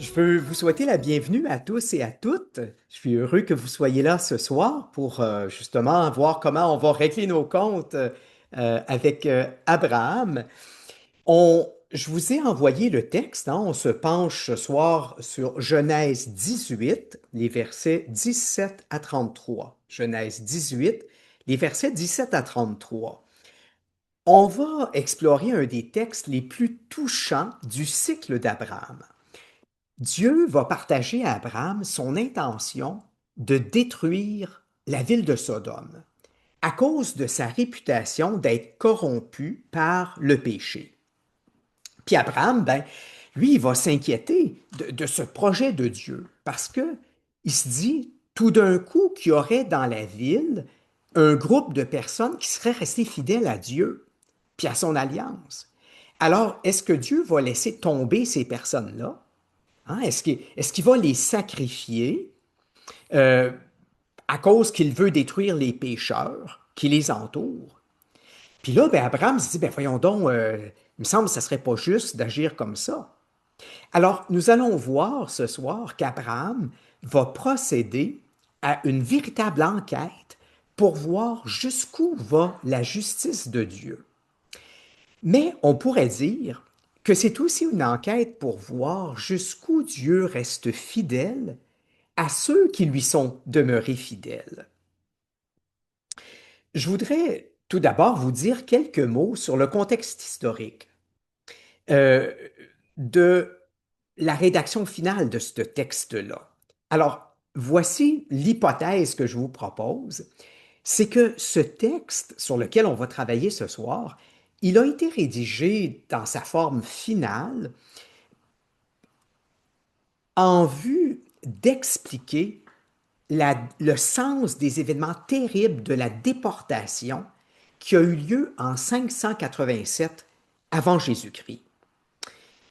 Je veux vous souhaiter la bienvenue à tous et à toutes. Je suis heureux que vous soyez là ce soir pour justement voir comment on va régler nos comptes avec Abraham. Je vous ai envoyé le texte, hein. On se penche ce soir sur Genèse 18, les versets 17 à 33. Genèse 18, les versets 17 à 33. On va explorer un des textes les plus touchants du cycle d'Abraham. Dieu va partager à Abraham son intention de détruire la ville de Sodome à cause de sa réputation d'être corrompu par le péché. Puis Abraham, ben, lui, il va s'inquiéter de ce projet de Dieu parce que il se dit tout d'un coup qu'il y aurait dans la ville un groupe de personnes qui seraient restées fidèles à Dieu puis à son alliance. Alors, est-ce que Dieu va laisser tomber ces personnes-là? Hein, est-ce qu'il va les sacrifier euh, à cause qu'il veut détruire les pécheurs qui les entourent? Puis là, ben, Abraham se dit, ben, voyons donc, il me semble que ça serait pas juste d'agir comme ça. Alors, nous allons voir ce soir qu'Abraham va procéder à une véritable enquête pour voir jusqu'où va la justice de Dieu. Mais on pourrait dire que c'est aussi une enquête pour voir jusqu'où Dieu reste fidèle à ceux qui lui sont demeurés fidèles. Je voudrais tout d'abord vous dire quelques mots sur le contexte historique euh, de la rédaction finale de ce texte-là. Alors, voici l'hypothèse que je vous propose, c'est que ce texte sur lequel on va travailler ce soir, il a été rédigé dans sa forme finale en vue d'expliquer le sens des événements terribles de la déportation qui a eu lieu en 587 avant Jésus-Christ.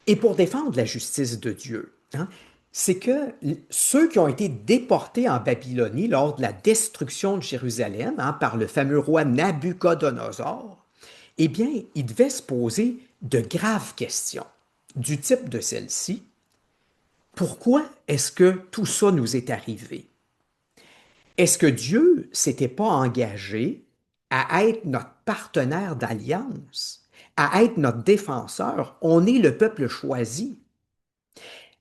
Et pour défendre la justice de Dieu, hein, c'est que ceux qui ont été déportés en Babylonie lors de la destruction de Jérusalem hein, par le fameux roi Nabuchodonosor, eh bien, ils devaient se poser de graves questions, du type de celle-ci. Pourquoi est-ce que tout ça nous est arrivé? Est-ce que Dieu s'était pas engagé à être notre partenaire d'alliance, à être notre défenseur? On est le peuple choisi.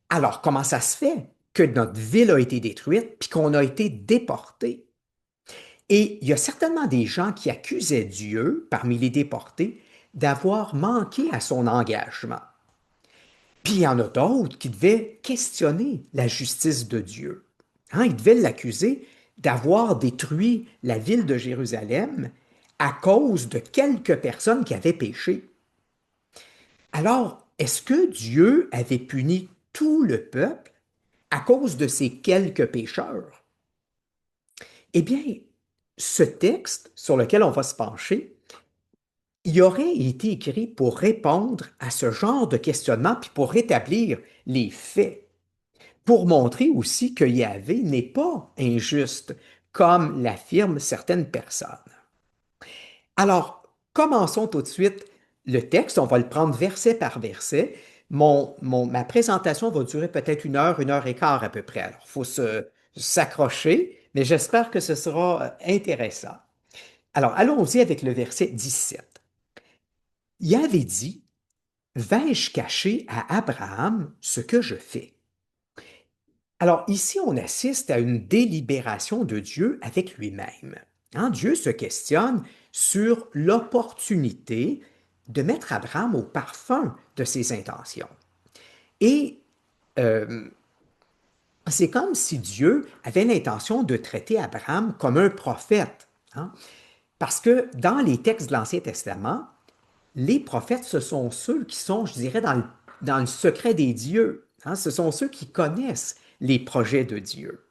Alors, comment ça se fait que notre ville a été détruite puis qu'on a été déporté? Et il y a certainement des gens qui accusaient Dieu, parmi les déportés, d'avoir manqué à son engagement. Puis il y en a d'autres qui devaient questionner la justice de Dieu. Hein, ils devaient l'accuser d'avoir détruit la ville de Jérusalem à cause de quelques personnes qui avaient péché. Alors, est-ce que Dieu avait puni tout le peuple à cause de ces quelques pécheurs? Eh bien, ce texte sur lequel on va se pencher, il aurait été écrit pour répondre à ce genre de questionnement, puis pour rétablir les faits, pour montrer aussi que Yahvé n'est pas injuste, comme l'affirment certaines personnes. Alors, commençons tout de suite le texte, on va le prendre verset par verset. Ma présentation va durer peut-être une heure et quart à peu près. Alors, il faut s'accrocher, mais j'espère que ce sera intéressant. Alors, allons-y avec le verset 17. Yahvé dit, vais-je cacher à Abraham ce que je fais? Alors, ici, on assiste à une délibération de Dieu avec lui-même. Hein, Dieu se questionne sur l'opportunité de mettre Abraham au parfum de ses intentions. Et euh, c'est comme si Dieu avait l'intention de traiter Abraham comme un prophète. Hein, parce que dans les textes de l'Ancien Testament, les prophètes, ce sont ceux qui sont, je dirais, dans le secret des dieux. Hein, ce sont ceux qui connaissent les projets de Dieu.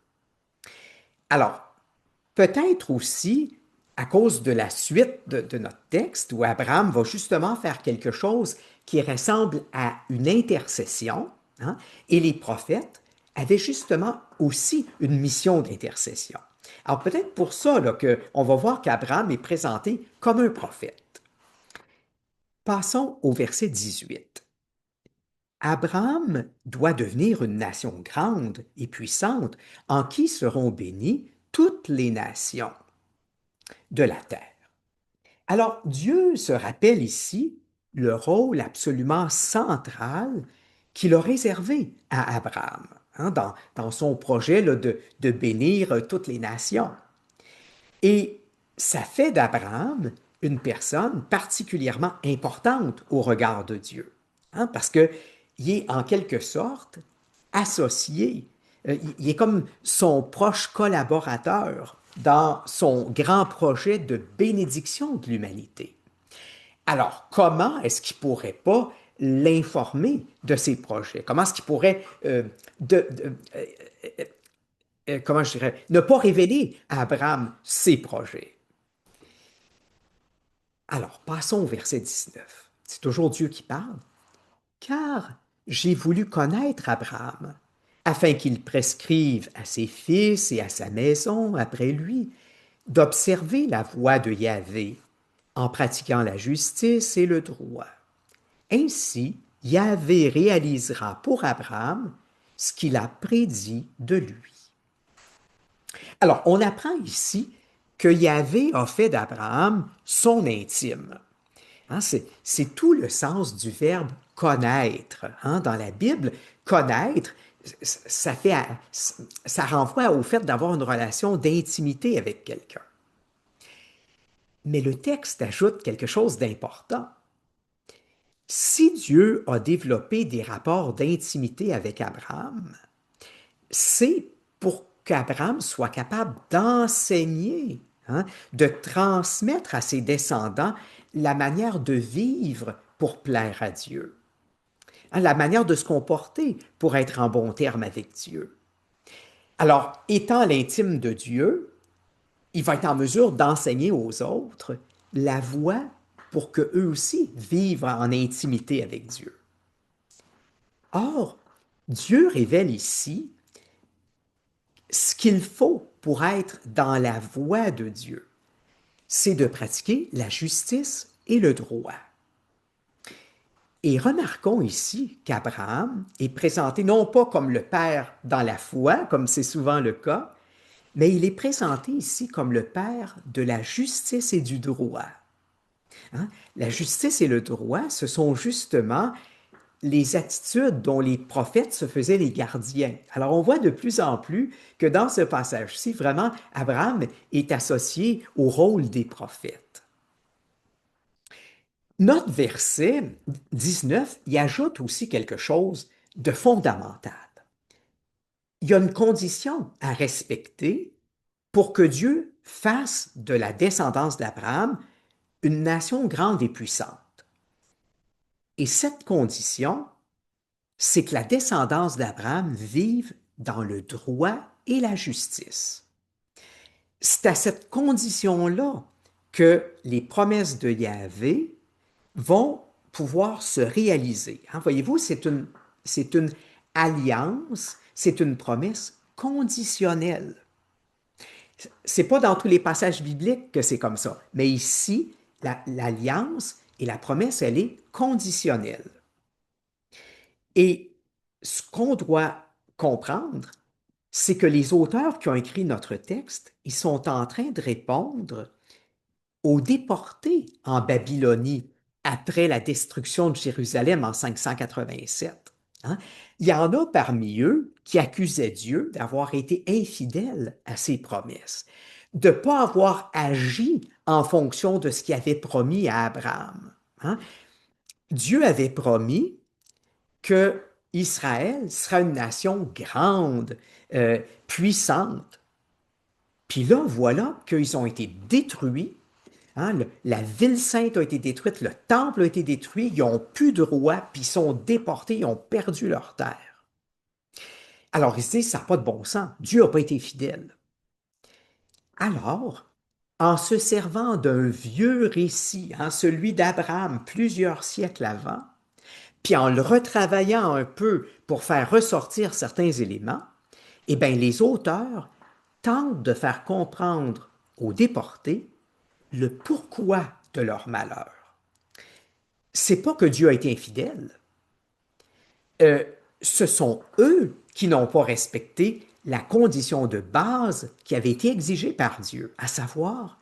Alors, peut-être aussi à cause de la suite de notre texte, où Abraham va justement faire quelque chose qui ressemble à une intercession, hein, et les prophètes avaient justement aussi une mission d'intercession. Alors peut-être pour ça là, qu'on va voir qu'Abraham est présenté comme un prophète. Passons au verset 18. Abraham doit devenir une nation grande et puissante en qui seront bénies toutes les nations de la terre. Alors, Dieu se rappelle ici le rôle absolument central qu'il a réservé à Abraham dans son projet là, de bénir toutes les nations. Et ça fait d'Abraham une personne particulièrement importante au regard de Dieu, parce qu'il est en quelque sorte associé, il est comme son proche collaborateur dans son grand projet de bénédiction de l'humanité. Alors, comment est-ce qu'il ne pourrait pas l'informer de ses projets? Comment est-ce qu'il pourrait comment je dirais, ne pas révéler à Abraham ses projets? Alors, passons au verset 19. C'est toujours Dieu qui parle. Car j'ai voulu connaître Abraham, afin qu'il prescrive à ses fils et à sa maison après lui d'observer la voie de Yahvé en pratiquant la justice et le droit. Ainsi, Yahvé réalisera pour Abraham ce qu'il a prédit de lui. Alors, on apprend ici que Yahvé a fait d'Abraham son intime. C'est tout le sens du verbe connaître. Dans la Bible, connaître, ça renvoie au fait d'avoir une relation d'intimité avec quelqu'un. Mais le texte ajoute quelque chose d'important. Si Dieu a développé des rapports d'intimité avec Abraham, c'est pour qu'Abraham soit capable d'enseigner, de transmettre à ses descendants la manière de vivre pour plaire à Dieu, la manière de se comporter pour être en bon terme avec Dieu. Alors, étant l'intime de Dieu, il va être en mesure d'enseigner aux autres la voie pour qu'eux aussi vivent en intimité avec Dieu. Or, Dieu révèle ici ce qu'il faut pour être dans la voie de Dieu, c'est de pratiquer la justice et le droit. Et remarquons ici qu'Abraham est présenté non pas comme le père dans la foi, comme c'est souvent le cas, mais il est présenté ici comme le père de la justice et du droit. La justice et le droit, ce sont justement les attitudes dont les prophètes se faisaient les gardiens. Alors on voit de plus en plus que dans ce passage-ci, vraiment, Abraham est associé au rôle des prophètes. Notre verset 19 y ajoute aussi quelque chose de fondamental. Il y a une condition à respecter pour que Dieu fasse de la descendance d'Abraham une nation grande et puissante. Et cette condition, c'est que la descendance d'Abraham vive dans le droit et la justice. C'est à cette condition-là que les promesses de Yahvé vont pouvoir se réaliser. Voyez-vous, c'est une alliance, c'est une promesse conditionnelle. C'est pas dans tous les passages bibliques que c'est comme ça, mais ici, l'alliance et la promesse, elle est conditionnelle. Et ce qu'on doit comprendre, c'est que les auteurs qui ont écrit notre texte, ils sont en train de répondre aux déportés en Babylonie après la destruction de Jérusalem en 587. Il y en a parmi eux qui accusaient Dieu d'avoir été infidèle à ses promesses, de ne pas avoir agi en fonction de ce qu'il avait promis à Abraham. Dieu avait promis que Israël sera une nation grande, puissante. Puis là, voilà qu'ils ont été détruits. La ville sainte a été détruite, le temple a été détruit, ils n'ont plus de roi, puis ils sont déportés, ils ont perdu leur terre. Alors ils se disent, ça n'a pas de bon sens, Dieu n'a pas été fidèle. Alors, en se servant d'un vieux récit, celui d'Abraham plusieurs siècles avant, puis en le retravaillant un peu pour faire ressortir certains éléments, eh bien, les auteurs tentent de faire comprendre aux déportés le pourquoi de leur malheur. C'est pas que Dieu a été infidèle, euh, ce sont eux qui n'ont pas respecté la condition de base qui avait été exigée par Dieu, à savoir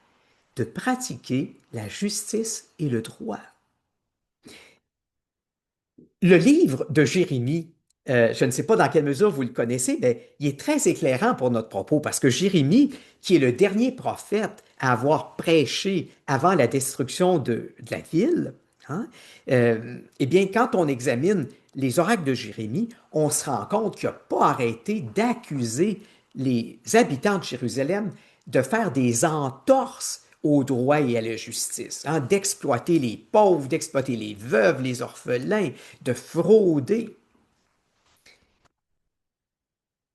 de pratiquer la justice et le droit. Le livre de Jérémie, je ne sais pas dans quelle mesure vous le connaissez, mais il est très éclairant pour notre propos parce que Jérémie, qui est le dernier prophète à avoir prêché avant la destruction de la ville, hein, eh bien, quand on examine les oracles de Jérémie, on se rend compte qu'il n'a pas arrêté d'accuser les habitants de Jérusalem de faire des entorses au droit et à la justice, hein, d'exploiter les pauvres, d'exploiter les veuves, les orphelins, de frauder.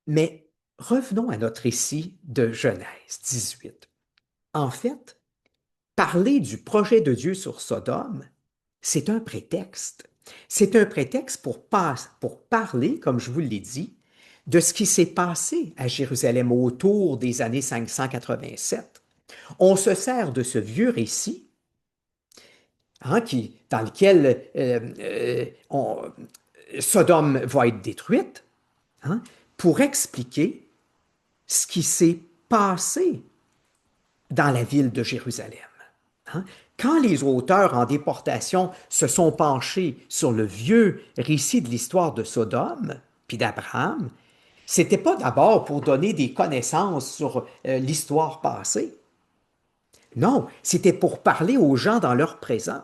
Mais revenons à notre récit de Genèse 18. En fait, parler du projet de Dieu sur Sodome, c'est un prétexte. C'est un prétexte pour parler, comme je vous l'ai dit, de ce qui s'est passé à Jérusalem autour des années 587. On se sert de ce vieux récit, hein, dans lequel Sodome va être détruite, hein, pour expliquer ce qui s'est passé dans la ville de Jérusalem. Hein. Quand les auteurs en déportation se sont penchés sur le vieux récit de l'histoire de Sodome puis d'Abraham, c'était pas d'abord pour donner des connaissances sur l'histoire passée. Non, c'était pour parler aux gens dans leur présent,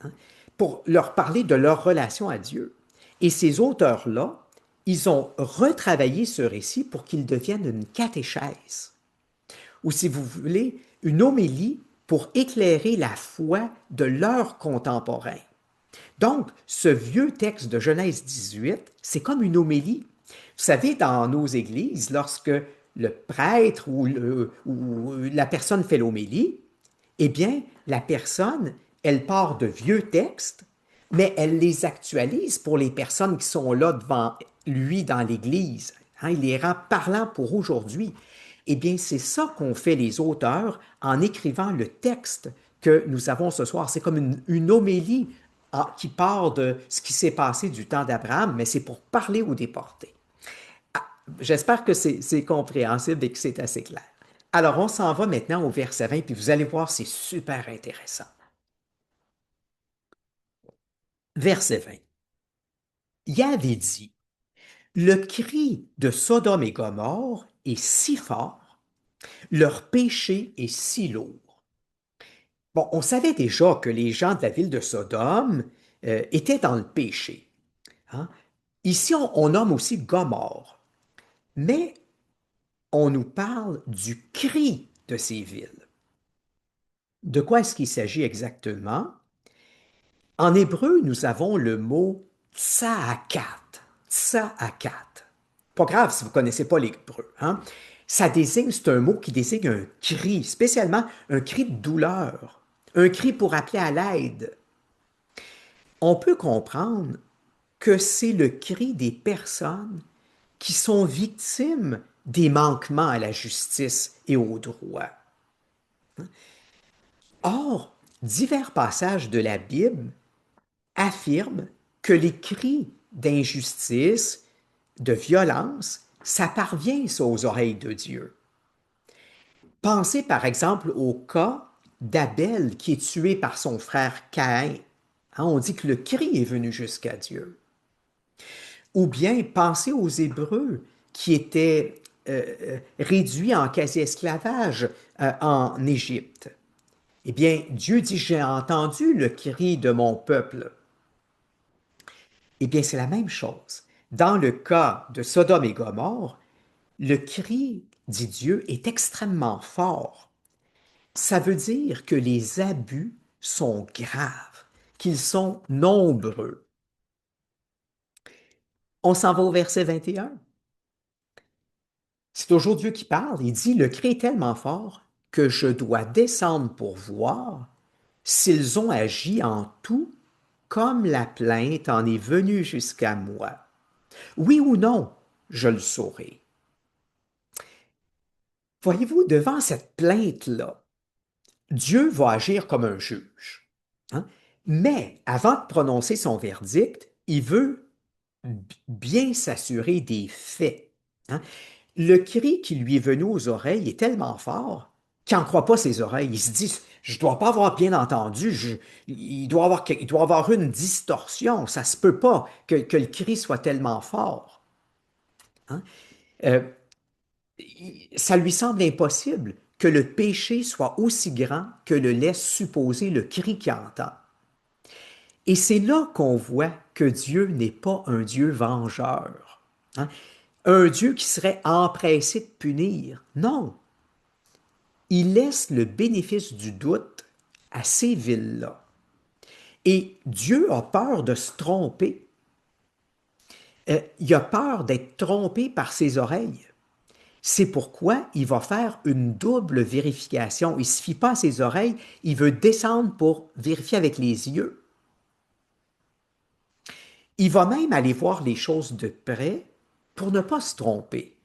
hein, pour leur parler de leur relation à Dieu. Et ces auteurs-là, ils ont retravaillé ce récit pour qu'il devienne une catéchèse, ou si vous voulez, une homélie pour éclairer la foi de leurs contemporains. Donc, ce vieux texte de Genèse 18, c'est comme une homélie. Vous savez, dans nos églises, lorsque le prêtre ou la personne fait l'homélie, eh bien, la personne, elle part de vieux textes, mais elle les actualise pour les personnes qui sont là devant lui dans l'Église. Hein, il les rend parlants pour aujourd'hui. Eh bien, c'est ça qu'ont fait les auteurs en écrivant le texte que nous avons ce soir. C'est comme une homélie qui part de ce qui s'est passé du temps d'Abraham, mais c'est pour parler aux déportés. Ah, j'espère que c'est compréhensible et que c'est assez clair. Alors, on s'en va maintenant au verset 20, puis vous allez voir, c'est super intéressant. Verset 20. Yahvé dit, le cri de Sodome et Gomorrhe est si fort, leur péché est si lourd. Bon, on savait déjà que les gens de la ville de Sodome étaient dans le péché. Hein. Ici, on nomme aussi Gomorrhe, mais on nous parle du cri de ces villes. De quoi est-ce qu'il s'agit exactement? En hébreu, nous avons le mot tsaakat. Tsaakat. Pas grave si vous ne connaissez pas l'hébreu. Hein? Ça désigne, c'est un mot qui désigne un cri, spécialement un cri de douleur, un cri pour appeler à l'aide. On peut comprendre que c'est le cri des personnes qui sont victimes des manquements à la justice et au droit. Or, divers passages de la Bible affirment que les cris d'injustice, de violence, ça parvient aux oreilles de Dieu. Pensez par exemple au cas d'Abel qui est tué par son frère Caïn. Hein, on dit que le cri est venu jusqu'à Dieu. Ou bien pensez aux Hébreux qui étaient réduits en quasi-esclavage en Égypte. Eh bien, Dieu dit, j'ai entendu le cri de mon peuple. Eh bien, c'est la même chose. Dans le cas de Sodome et Gomorrhe, le cri, dit Dieu, est extrêmement fort. Ça veut dire que les abus sont graves, qu'ils sont nombreux. On s'en va au verset 21. C'est toujours Dieu qui parle. Il dit, le cri est tellement fort que je dois descendre pour voir s'ils ont agi en tout comme la plainte en est venue jusqu'à moi. Oui ou non, je le saurai. Voyez-vous, devant cette plainte-là, Dieu va agir comme un juge. Hein? Mais avant de prononcer son verdict, il veut bien s'assurer des faits. Hein. Le cri qui lui est venu aux oreilles est tellement fort qu'il n'en croit pas ses oreilles. Il se dit, je dois pas avoir bien entendu, il doit avoir une distorsion, ça se peut pas que le cri soit tellement fort. Hein. Euh, Ça lui semble impossible que le péché soit aussi grand que le laisse supposer le cri qu'il entend. Et c'est là qu'on voit que Dieu n'est pas un Dieu vengeur, hein. Un Dieu qui serait empressé de punir. Non, il laisse le bénéfice du doute à ces villes-là. Et Dieu a peur de se tromper. Il a peur d'être trompé par ses oreilles. C'est pourquoi il va faire une double vérification. Il ne se fie pas à ses oreilles, il veut descendre pour vérifier avec les yeux. Il va même aller voir les choses de près pour ne pas se tromper.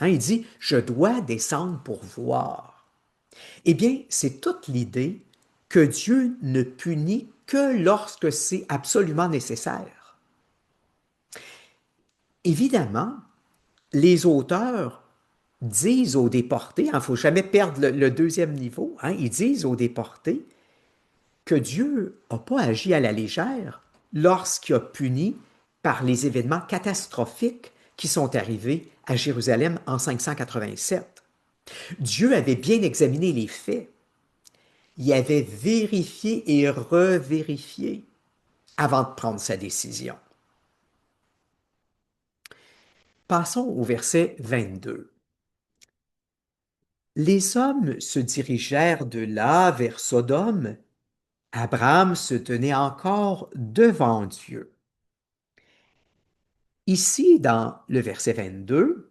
Hein, il dit, je dois descendre pour voir. Eh bien, c'est toute l'idée que Dieu ne punit que lorsque c'est absolument nécessaire. Évidemment, les auteurs disent aux déportés, il ne faut jamais perdre le deuxième niveau, hein, ils disent aux déportés que Dieu n'a pas agi à la légère lorsqu'il a puni par les événements catastrophiques qui sont arrivés à Jérusalem en 587. Dieu avait bien examiné les faits. Il avait vérifié et revérifié avant de prendre sa décision. Passons au verset 22. Les hommes se dirigèrent de là vers Sodome. Abraham se tenait encore devant Dieu. Ici, dans le verset 22,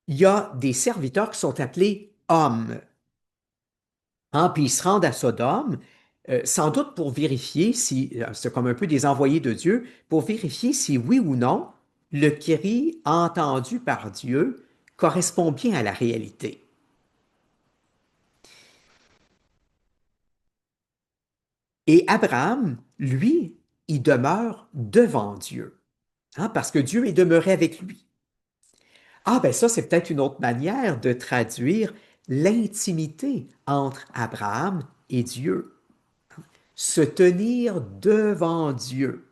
il y a des serviteurs qui sont appelés hommes. Hein, puis ils se rendent à Sodome, sans doute pour vérifier si, c'est comme un peu des envoyés de Dieu, pour vérifier si oui ou non, le cri entendu par Dieu correspond bien à la réalité. Et Abraham, lui, il demeure devant Dieu, hein, parce que Dieu est demeuré avec lui. Ah, ben ça, c'est peut-être une autre manière de traduire l'intimité entre Abraham et Dieu. Se tenir devant Dieu.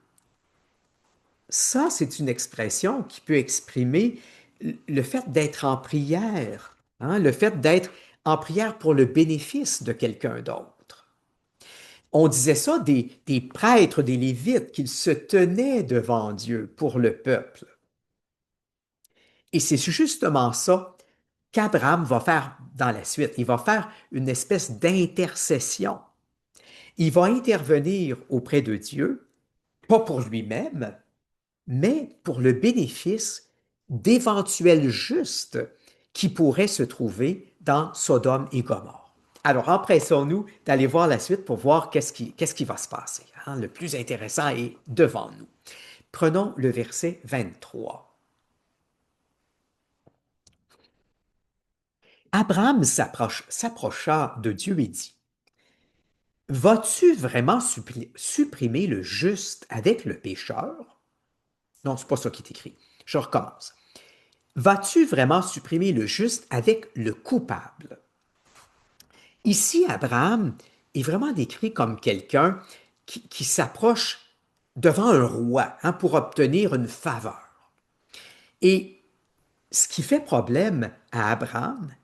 Ça, c'est une expression qui peut exprimer le fait d'être en prière, hein, le fait d'être en prière pour le bénéfice de quelqu'un d'autre. On disait ça des prêtres, des Lévites, qu'ils se tenaient devant Dieu pour le peuple. Et c'est justement ça qu'Abraham va faire dans la suite. Il va faire une espèce d'intercession. Il va intervenir auprès de Dieu, pas pour lui-même, mais pour le bénéfice d'éventuels justes qui pourraient se trouver dans Sodome et Gomorrhe. Alors, empressons-nous d'aller voir la suite pour voir qu'est-ce qui va se passer, hein. Le plus intéressant est devant nous. Prenons le verset 23. Abraham s'approcha de Dieu et dit, vas-tu vraiment supprimer le juste avec le pécheur? Non, c'est pas ça qui est écrit. Je recommence. Vas-tu vraiment supprimer le juste avec le coupable? Ici, Abraham est vraiment décrit comme quelqu'un qui s'approche devant un roi, hein, pour obtenir une faveur. Et ce qui fait problème à Abraham,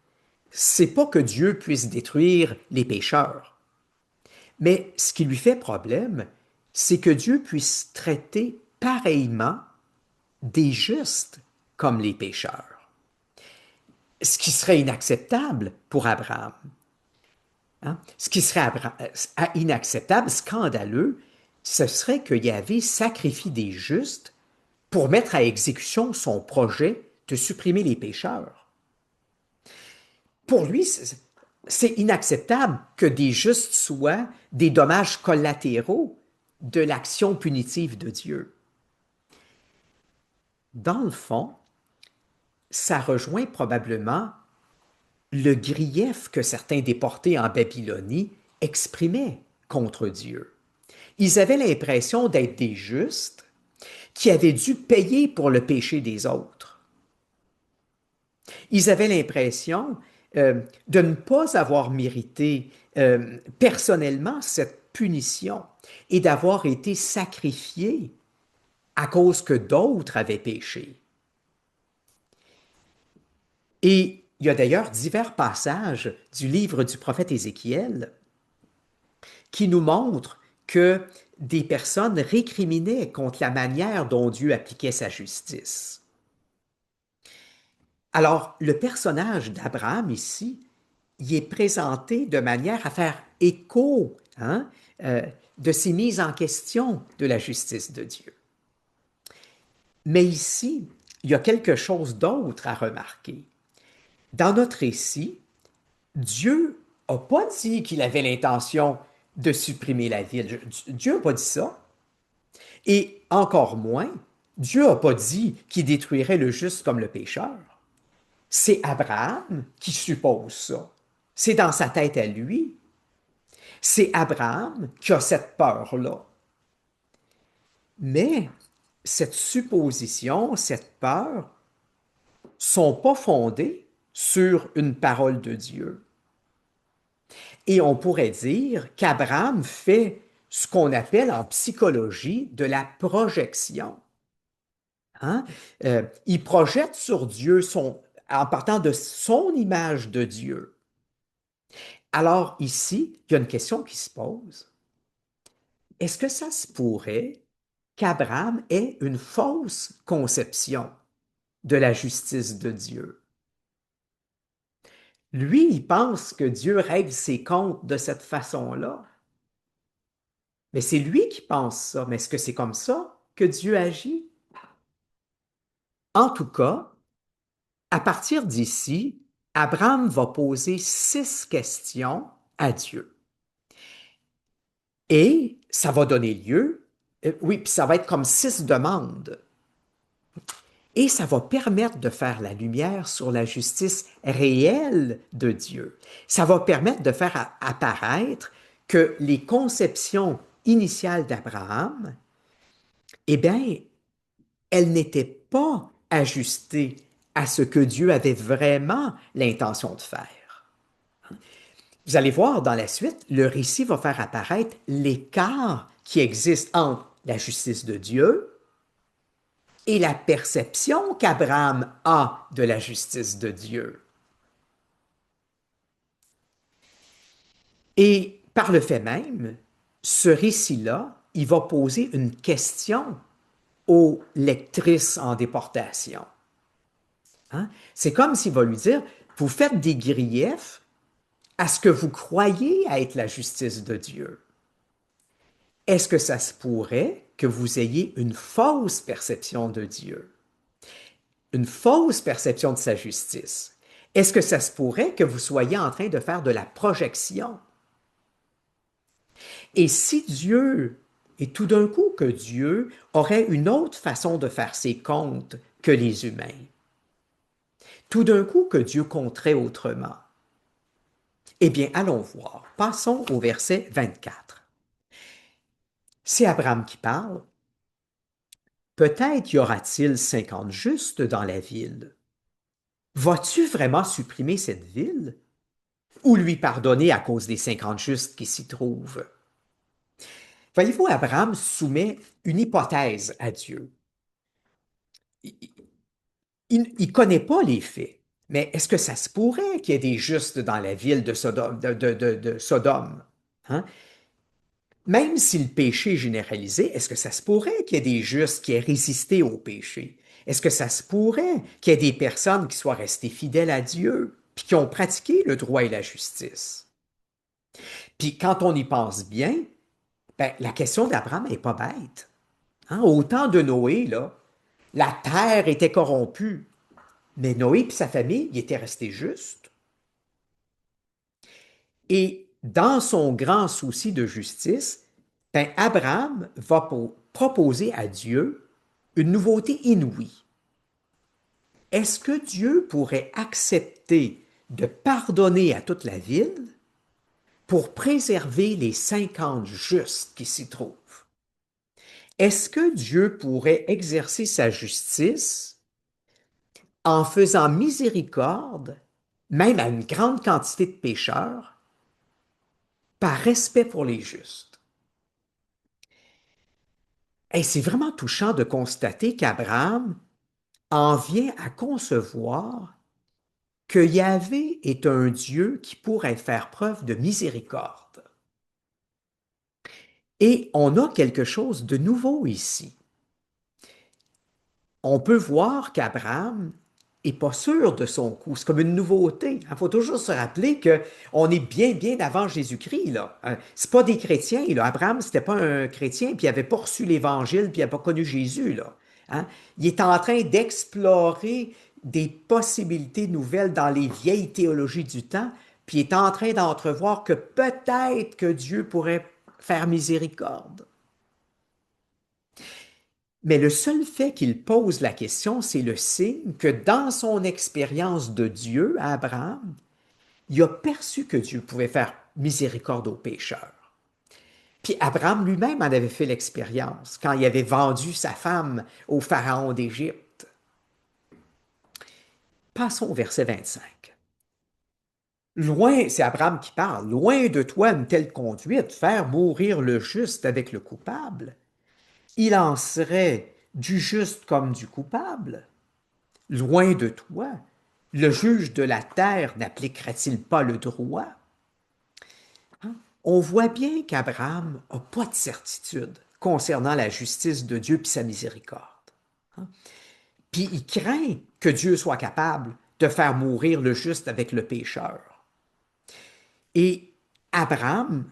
c'est pas que Dieu puisse détruire les pécheurs, mais ce qui lui fait problème, c'est que Dieu puisse traiter pareillement des justes comme les pécheurs. Ce qui serait inacceptable pour Abraham. Hein? Ce qui serait inacceptable, scandaleux, ce serait que Yahvé sacrifie des justes pour mettre à exécution son projet de supprimer les pécheurs. Pour lui, c'est inacceptable que des justes soient des dommages collatéraux de l'action punitive de Dieu. Dans le fond, ça rejoint probablement le grief que certains déportés en Babylonie exprimaient contre Dieu. Ils avaient l'impression d'être des justes, qui avaient dû payer pour le péché des autres. Ils avaient l'impression de ne pas avoir mérité personnellement cette punition et d'avoir été sacrifiés à cause que d'autres avaient péché. Et il y a d'ailleurs divers passages du livre du prophète Ézéchiel qui nous montrent que des personnes récriminaient contre la manière dont Dieu appliquait sa justice. Alors, le personnage d'Abraham ici, il est présenté de manière à faire écho de ces mises en question de la justice de Dieu. Mais ici, il y a quelque chose d'autre à remarquer. Dans notre récit, Dieu n'a pas dit qu'il avait l'intention de supprimer la ville. Dieu n'a pas dit ça. Et encore moins, Dieu n'a pas dit qu'il détruirait le juste comme le pécheur. C'est Abraham qui suppose ça. C'est dans sa tête à lui. C'est Abraham qui a cette peur-là. Mais cette supposition, cette peur, sont pas fondées sur une parole de Dieu. Et on pourrait dire qu'Abraham fait ce qu'on appelle en psychologie de la projection. Hein? Il projette sur Dieu en partant de son image de Dieu. Alors ici, il y a une question qui se pose. Est-ce que ça se pourrait qu'Abraham ait une fausse conception de la justice de Dieu? Lui, il pense que Dieu règle ses comptes de cette façon-là. Mais c'est lui qui pense ça. Mais est-ce que c'est comme ça que Dieu agit? En tout cas, à partir d'ici, Abraham va poser 6 questions à Dieu. Et ça va donner lieu, oui, puis ça va être comme 6 demandes. Et ça va permettre de faire la lumière sur la justice réelle de Dieu. Ça va permettre de faire apparaître que les conceptions initiales d'Abraham, eh bien, elles n'étaient pas ajustées à ce que Dieu avait vraiment l'intention de faire. Vous allez voir dans la suite, le récit va faire apparaître l'écart qui existe entre la justice de Dieu et la perception qu'Abraham a de la justice de Dieu. Et par le fait même, ce récit-là, il va poser une question aux lectrices en déportation. Hein? C'est comme s'il va lui dire, vous faites des griefs à ce que vous croyez être la justice de Dieu. Est-ce que ça se pourrait que vous ayez une fausse perception de Dieu? Une fausse perception de sa justice? Est-ce que ça se pourrait que vous soyez en train de faire de la projection? Et si Dieu, et tout d'un coup que Dieu aurait une autre façon de faire ses comptes que les humains, tout d'un coup que Dieu compterait autrement, eh bien, allons voir. Passons au verset 24. C'est Abraham qui parle. Peut-être y aura-t-il 50 justes dans la ville. Vas-tu vraiment supprimer cette ville ou lui pardonner à cause des 50 justes qui s'y trouvent? Voyez-vous, Abraham soumet une hypothèse à Dieu. Il ne connaît pas les faits, mais est-ce que ça se pourrait qu'il y ait des justes dans la ville de Sodome? Hein? Même si le péché est généralisé, est-ce que ça se pourrait qu'il y ait des justes qui aient résisté au péché? Est-ce que ça se pourrait qu'il y ait des personnes qui soient restées fidèles à Dieu, puis qui ont pratiqué le droit et la justice? Puis quand on y pense bien, ben, la question d'Abraham n'est pas bête. Hein? Au temps de Noé, là, la terre était corrompue, mais Noé et sa famille, ils étaient restés justes. Et dans son grand souci de justice, ben, Abraham va proposer à Dieu une nouveauté inouïe. Est-ce que Dieu pourrait accepter de pardonner à toute la ville pour préserver les 50 justes qui s'y trouvent? Est-ce que Dieu pourrait exercer sa justice en faisant miséricorde, même à une grande quantité de pécheurs, par respect pour les justes? Et c'est vraiment touchant de constater qu'Abraham en vient à concevoir que Yahvé est un Dieu qui pourrait faire preuve de miséricorde. Et on a quelque chose de nouveau ici. On peut voir qu'Abraham n'est pas sûr de son coup. C'est comme une nouveauté. Il faut toujours se rappeler qu'on est bien, bien avant Jésus-Christ, là. C'est pas des chrétiens, là. Abraham, c'était pas un chrétien, puis il n'avait pas reçu l'Évangile, puis il n'a pas connu Jésus, là. Hein? Il est en train d'explorer des possibilités nouvelles dans les vieilles théologies du temps, puis il est en train d'entrevoir que peut-être que Dieu pourrait faire miséricorde. Mais le seul fait qu'il pose la question, c'est le signe que dans son expérience de Dieu à Abraham, il a perçu que Dieu pouvait faire miséricorde aux pécheurs. Puis Abraham lui-même en avait fait l'expérience quand il avait vendu sa femme au pharaon d'Égypte. Passons au verset 25. Loin, c'est Abraham qui parle, loin de toi une telle conduite, faire mourir le juste avec le coupable. Il en serait du juste comme du coupable. Loin de toi, le juge de la terre n'appliquera-t-il pas le droit? Hein? On voit bien qu'Abraham n'a pas de certitude concernant la justice de Dieu et sa miséricorde. Hein? Puis il craint que Dieu soit capable de faire mourir le juste avec le pécheur. Et Abraham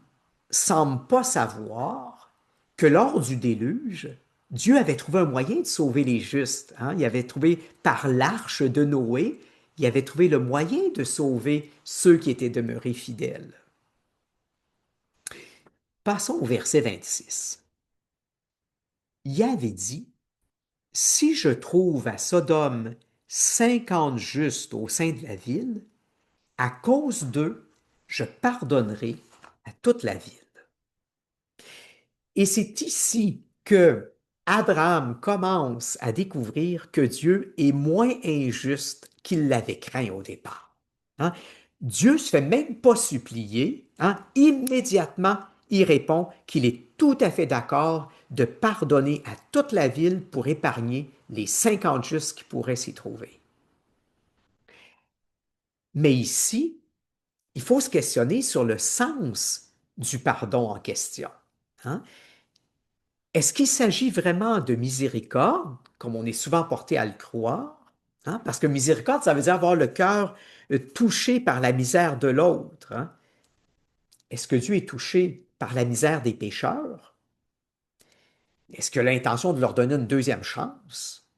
semble pas savoir que lors du déluge, Dieu avait trouvé un moyen de sauver les justes. Hein? Il avait trouvé par l'arche de Noé, il avait trouvé le moyen de sauver ceux qui étaient demeurés fidèles. Passons au verset 26. Yahvé dit, si je trouve à Sodome 50 justes au sein de la ville, à cause d'eux, je pardonnerai à toute la ville. Et c'est ici que Abraham commence à découvrir que Dieu est moins injuste qu'il l'avait craint au départ. Hein? Dieu ne se fait même pas supplier. Hein? Immédiatement, il répond qu'il est tout à fait d'accord de pardonner à toute la ville pour épargner les 50 justes qui pourraient s'y trouver. Mais ici, il faut se questionner sur le sens du pardon en question. Hein? Est-ce qu'il s'agit vraiment de miséricorde, comme on est souvent porté à le croire? Hein? Parce que miséricorde, ça veut dire avoir le cœur touché par la misère de l'autre. Hein? Est-ce que Dieu est touché par la misère des pécheurs? Est-ce qu'il a l'intention de leur donner une deuxième chance?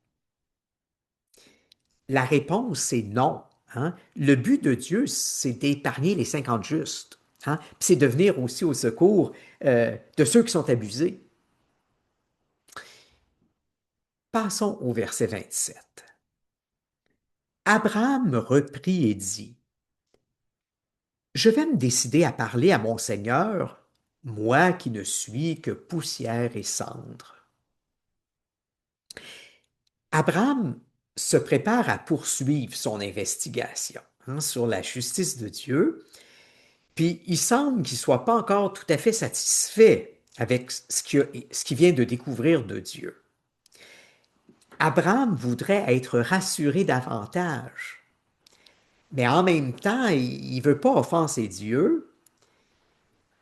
La réponse est non. Hein? Le but de Dieu, c'est d'épargner les 50 justes. Hein? Puis c'est de venir aussi au secours de ceux qui sont abusés. Passons au verset 27. Abraham reprit et dit, je vais me décider à parler à mon Seigneur, moi qui ne suis que poussière et cendre. Abraham se prépare à poursuivre son investigation sur la justice de Dieu, puis il semble qu'il ne soit pas encore tout à fait satisfait avec ce qu'il vient de découvrir de Dieu. Abraham voudrait être rassuré davantage, mais en même temps, il ne veut pas offenser Dieu.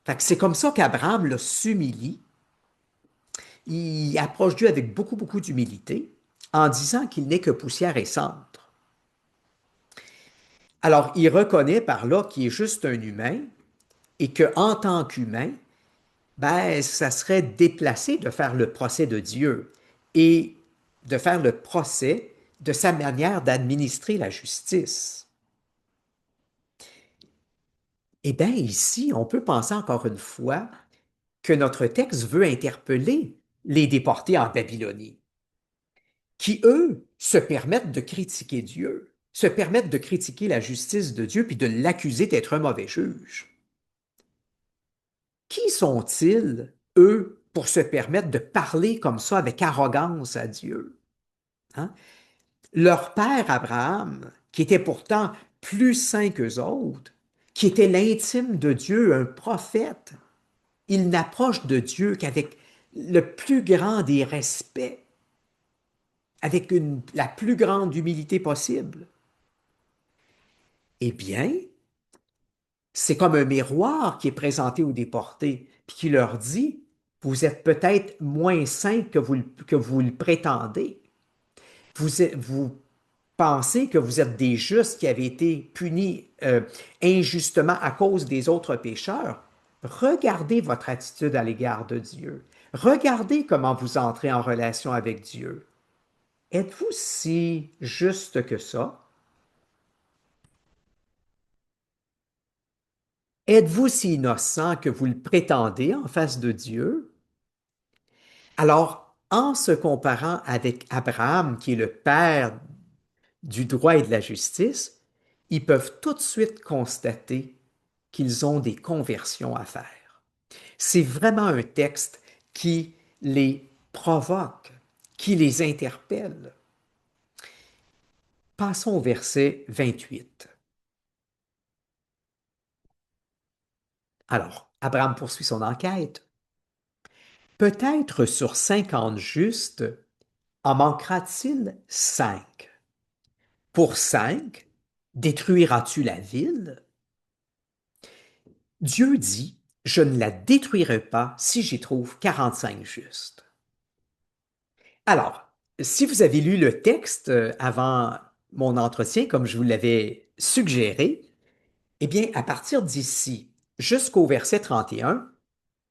Fait que c'est comme ça qu'Abraham s'humilie. Il approche Dieu avec beaucoup, beaucoup d'humilité en disant qu'il n'est que poussière et cendre. Alors, il reconnaît par là qu'il est juste un humain et qu'en tant qu'humain, ben, ça serait déplacé de faire le procès de Dieu et de faire le procès de sa manière d'administrer la justice. Eh bien, ici, on peut penser encore une fois que notre texte veut interpeller les déportés en Babylonie, qui, eux, se permettent de critiquer Dieu, se permettent de critiquer la justice de Dieu, puis de l'accuser d'être un mauvais juge. Qui sont-ils, eux, pour se permettre de parler comme ça avec arrogance à Dieu. Hein? Leur père Abraham, qui était pourtant plus saint qu'eux autres, qui était l'intime de Dieu, un prophète, il n'approche de Dieu qu'avec le plus grand des respects, avec la plus grande humilité possible. Eh bien, c'est comme un miroir qui est présenté aux déportés, puis qui leur dit, vous êtes peut-être moins saints que vous le prétendez. Vous pensez que vous êtes des justes qui avaient été punis injustement à cause des autres pécheurs. Regardez votre attitude à l'égard de Dieu. Regardez comment vous entrez en relation avec Dieu. Êtes-vous si juste que ça? Êtes-vous si innocent que vous le prétendez en face de Dieu? Alors, en se comparant avec Abraham, qui est le père du droit et de la justice, ils peuvent tout de suite constater qu'ils ont des conversions à faire. C'est vraiment un texte qui les provoque, qui les interpelle. Passons au verset 28. Alors, Abraham poursuit son enquête. Peut-être sur 50 justes, en manquera-t-il 5? Pour 5, détruiras-tu la ville? Dieu dit, je ne la détruirai pas si j'y trouve 45 justes. Alors, si vous avez lu le texte avant mon entretien, comme je vous l'avais suggéré, eh bien, à partir d'ici jusqu'au verset 31,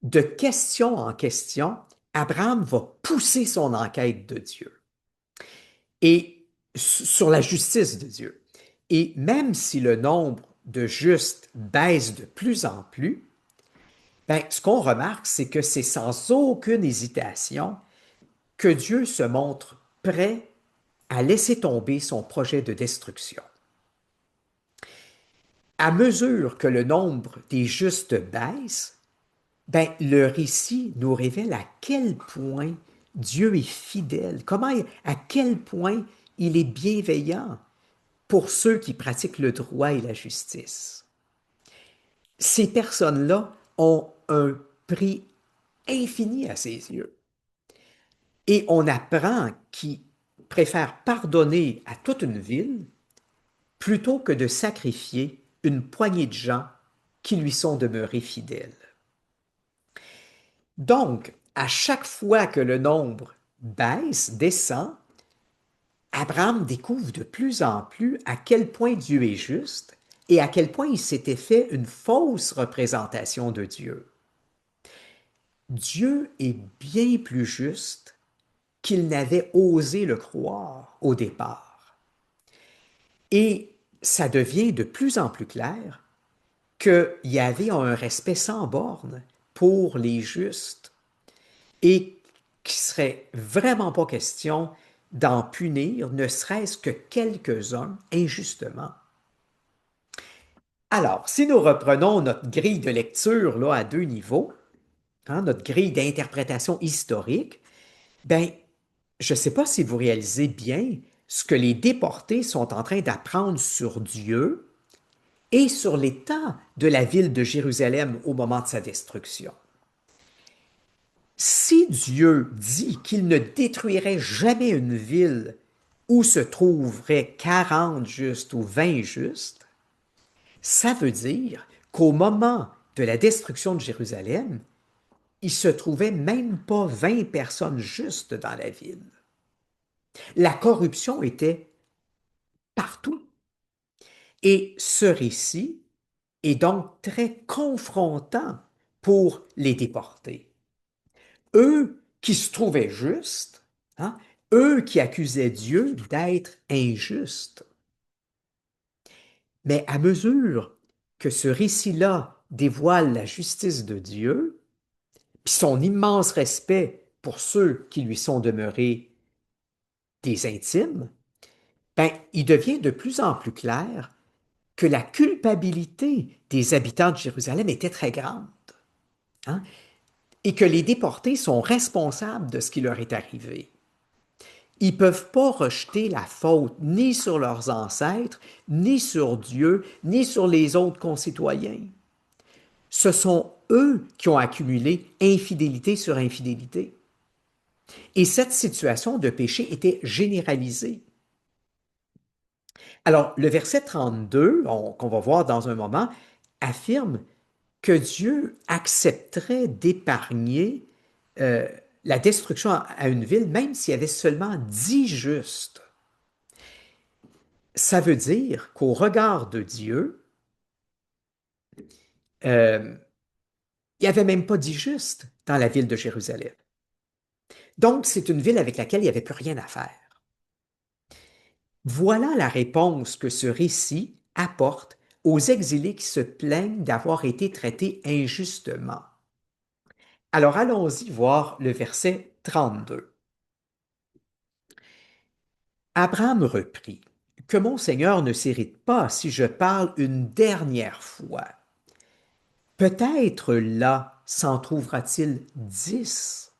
de question en question, Abraham va pousser son enquête de Dieu et sur la justice de Dieu. Et même si le nombre de justes baisse de plus en plus, ben, ce qu'on remarque, c'est que c'est sans aucune hésitation que Dieu se montre prêt à laisser tomber son projet de destruction. À mesure que le nombre des justes baisse, ben, le récit nous révèle à quel point Dieu est fidèle, à quel point il est bienveillant pour ceux qui pratiquent le droit et la justice. Ces personnes-là ont un prix infini à ses yeux. Et on apprend qu'ils préfèrent pardonner à toute une ville plutôt que de sacrifier une poignée de gens qui lui sont demeurés fidèles. Donc, à chaque fois que le nombre baisse, descend, Abraham découvre de plus en plus à quel point Dieu est juste et à quel point il s'était fait une fausse représentation de Dieu. Dieu est bien plus juste qu'il n'avait osé le croire au départ. Et ça devient de plus en plus clair qu'il y avait un respect sans borne pour les justes et qu'il ne serait vraiment pas question d'en punir, ne serait-ce que quelques-uns injustement. Alors, si nous reprenons notre grille de lecture là, à deux niveaux, hein, notre grille d'interprétation historique, ben, je ne sais pas si vous réalisez bien ce que les déportés sont en train d'apprendre sur Dieu et sur l'état de la ville de Jérusalem au moment de sa destruction. Si Dieu dit qu'il ne détruirait jamais une ville où se trouveraient 40 justes ou 20 justes, ça veut dire qu'au moment de la destruction de Jérusalem, il se trouvait même pas 20 personnes justes dans la ville. La corruption était partout. Et ce récit est donc très confrontant pour les déportés. Eux qui se trouvaient justes, hein, eux qui accusaient Dieu d'être injuste. Mais à mesure que ce récit-là dévoile la justice de Dieu, puis son immense respect pour ceux qui lui sont demeurés des intimes, ben, il devient de plus en plus clair que la culpabilité des habitants de Jérusalem était très grande. Hein? et que les déportés sont responsables de ce qui leur est arrivé. Ils ne peuvent pas rejeter la faute ni sur leurs ancêtres, ni sur Dieu, ni sur les autres concitoyens. Ce sont eux qui ont accumulé infidélité sur infidélité. Et cette situation de péché était généralisée. Alors, le verset 32, qu'on va voir dans un moment, affirme que Dieu accepterait d'épargner euh, la destruction à une ville, même s'il y avait seulement 10 justes. Ça veut dire qu'au regard de Dieu, euh, il n'y avait même pas 10 justes dans la ville de Jérusalem. Donc, c'est une ville avec laquelle il n'y avait plus rien à faire. Voilà la réponse que ce récit apporte aux exilés qui se plaignent d'avoir été traités injustement. Alors allons-y voir le verset 32. Abraham reprit, que mon Seigneur ne s'irrite pas si je parle une dernière fois. Peut-être là s'en trouvera-t-il 10.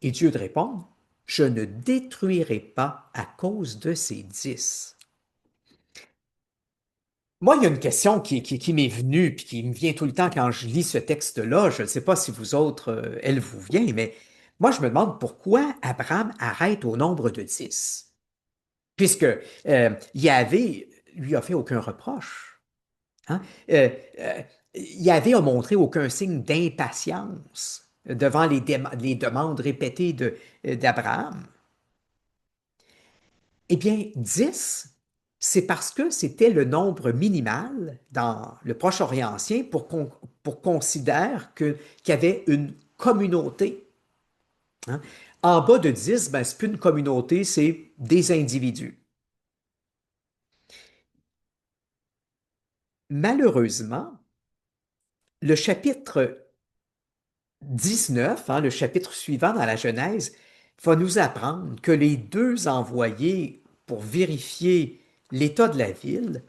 Et Dieu de répondre, je ne détruirai pas à cause de ces 10. Moi, il y a une question qui m'est venue, puis qui me vient tout le temps quand je lis ce texte-là. Je ne sais pas si vous autres, elle vous vient, mais moi, je me demande pourquoi Abraham arrête au nombre de 10. Puisque Yahvé lui a fait aucun reproche. Hein? Euh, euh, Yahvé a montré aucun signe d'impatience devant les demandes répétées d'Abraham. Eh bien, 10, c'est parce que c'était le nombre minimal dans le Proche-Orient ancien pour considérer qu'il y avait une communauté. Hein. En bas de 10, ben, c'est plus une communauté, c'est des individus. Malheureusement, le chapitre 19, hein, le chapitre suivant dans la Genèse, va nous apprendre que les deux envoyés pour vérifier l'état de la ville,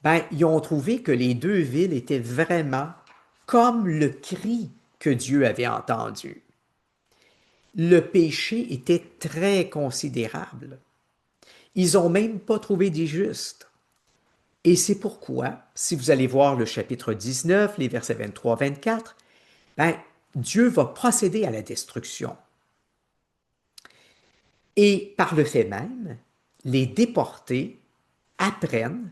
ben, ils ont trouvé que les deux villes étaient vraiment comme le cri que Dieu avait entendu. Le péché était très considérable. Ils n'ont même pas trouvé des justes. Et c'est pourquoi, si vous allez voir le chapitre 19, les versets 23-24, ben, Dieu va procéder à la destruction. Et par le fait même, les déportés apprennent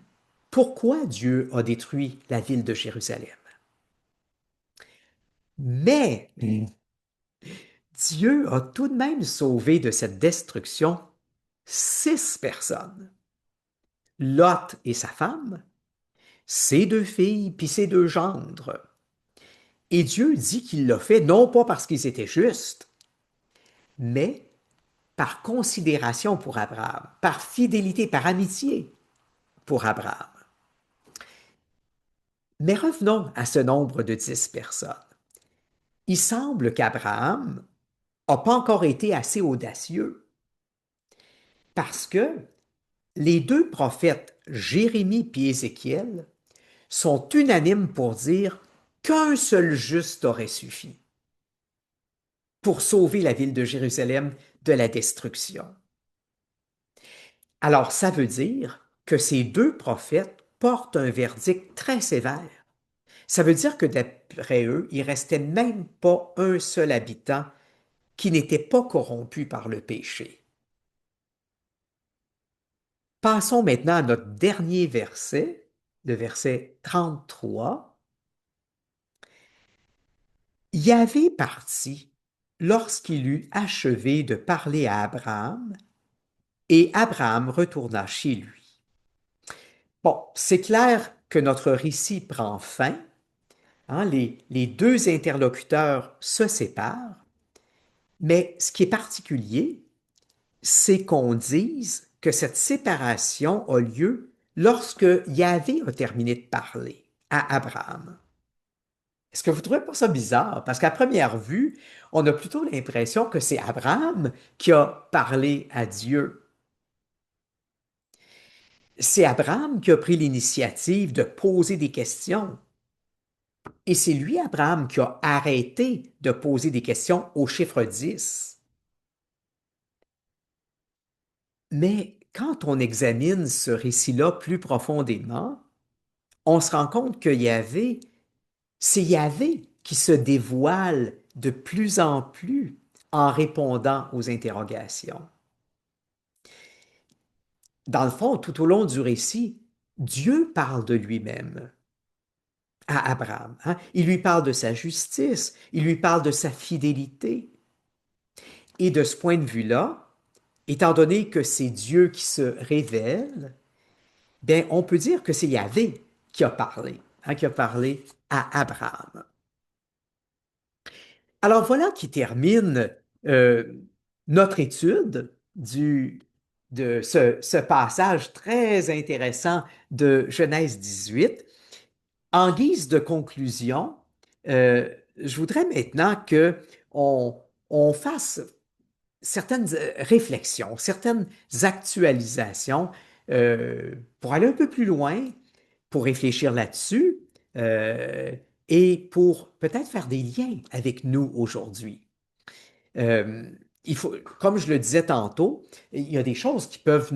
pourquoi Dieu a détruit la ville de Jérusalem. Mais Dieu a tout de même sauvé de cette destruction 6 personnes. Lot et sa femme, ses 2 filles, puis ses 2 gendres. Et Dieu dit qu'il l'a fait non pas parce qu'ils étaient justes, mais par considération pour Abraham, par fidélité, par amitié pour Abraham. Mais revenons à ce nombre de 10 personnes. Il semble qu'Abraham n'a pas encore été assez audacieux parce que les 2 prophètes, Jérémie et Ézéchiel, sont unanimes pour dire qu'un seul juste aurait suffi pour sauver la ville de Jérusalem de la destruction. Alors ça veut dire que ces 2 prophètes portent un verdict très sévère. Ça veut dire que d'après eux, il restait même pas un seul habitant qui n'était pas corrompu par le péché. Passons maintenant à notre dernier verset, le verset 33. Yahvé partit lorsqu'il eut achevé de parler à Abraham, et Abraham retourna chez lui. Bon, c'est clair que notre récit prend fin, hein, les 2 interlocuteurs se séparent, mais ce qui est particulier, c'est qu'on dise que cette séparation a lieu lorsque Yahvé a terminé de parler à Abraham. Est-ce que vous ne trouvez pas ça bizarre? Parce qu'à première vue, on a plutôt l'impression que c'est Abraham qui a parlé à Dieu. C'est Abraham qui a pris l'initiative de poser des questions. Et c'est lui, Abraham, qui a arrêté de poser des questions au chiffre 10. Mais quand on examine ce récit-là plus profondément, on se rend compte que c'est Yahvé qui se dévoile de plus en plus en répondant aux interrogations. Dans le fond, tout au long du récit, Dieu parle de lui-même à Abraham, hein. Il lui parle de sa justice, il lui parle de sa fidélité. Et de ce point de vue-là, étant donné que c'est Dieu qui se révèle, bien, on peut dire que c'est Yahvé qui a parlé à Abraham. Alors voilà qui termine euh, notre étude de ce passage très intéressant de Genèse 18. En guise de conclusion, je voudrais maintenant que on fasse certaines réflexions, certaines actualisations pour aller un peu plus loin, pour réfléchir là-dessus euh, et pour peut-être faire des liens avec nous aujourd'hui. Euh, comme je le disais tantôt, il y a des choses qui peuvent